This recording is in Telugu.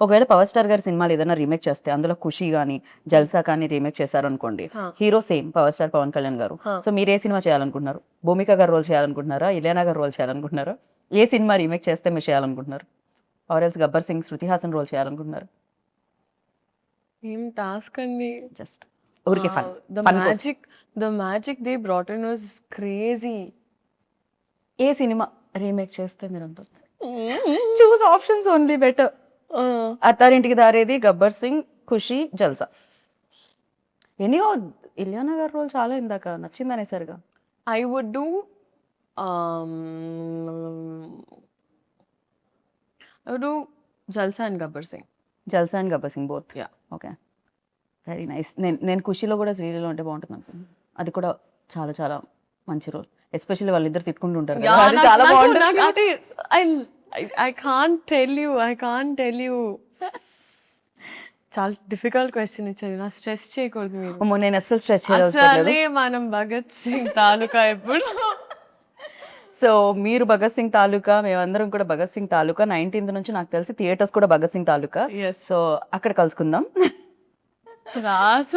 ఒకవేళ పవర్ స్టార్ గారి సినిమాలు ఏదైనా రీమేక్ చేస్తే అందులో ఖుషి కానీ జల్సా కానీ రీమేక్ చేశారు అనుకోండి, hero same power star Pawan Kalyan garu. So మీరు ఏ సినిమా చేయాలనుకుంటున్నారు? భూమిక గారు రోల్ చేయాలనుకుంటున్నారా, ఇలియానా గారు రోల్ చేయాలనుకుంటున్నారా? ఏ సినిమా రీమేక్ చేస్తే మీరు చేయాలనుకుంటున్నారు? Or else Gabbar Singh Shruti Haasan role చేయాలనుకుంటున్నారు? ఏం టాస్క్ అండి. జస్ట్ ఊరికే fun. The magic they brought in was crazy. ఏ సినిమా రీమేక్ చేస్తే మీరు అంత choose options only better. Attarintiki Daredi, Gabbar Singh, ఖుషి, జల్సా. ఎనియో ఇలియానా గారి రోల్ చాలా ఇందాక నచ్చింది అనేసరిగా. I would do Jalsa and Gabbar Singh. Jalsa and Gabbar Singh both. Yeah. Okay, very nice. నేను ఖుషిలో కూడా శ్రీలీలో ఉంటే బాగుంటుంది అనుకున్నాను. అది కూడా చాలా చాలా మంచి రోల్, ఎస్పెషల్లీ వాళ్ళిద్దరు తిట్టుకుంటూ ఉంటారు కదా, Yeah, అది చాలా బాగుంటుంది. I can't tell you. చాలా డిఫికల్ట్ క్వశ్చన్ ఇచ్చారు, నా స్ట్రెస్ చేయకూడదు మీరు. అమ్మో, నేను అస్సలు స్ట్రెస్ చేయలేదు. అసలే మనం భగత్ సింగ్ తాలూకా ఎప్పుడు. సో మీరు భగత్ సింగ్ తాలూకా, మేమందరం కూడా భగత్ సింగ్ తాలూకా. 19th నుంచి నాకు తెలిసి థియేటర్స్ కూడా భగత్ సింగ్ తాలూకా. Yes. సో అక్కడ కలుసుకుందాం. ప్రాస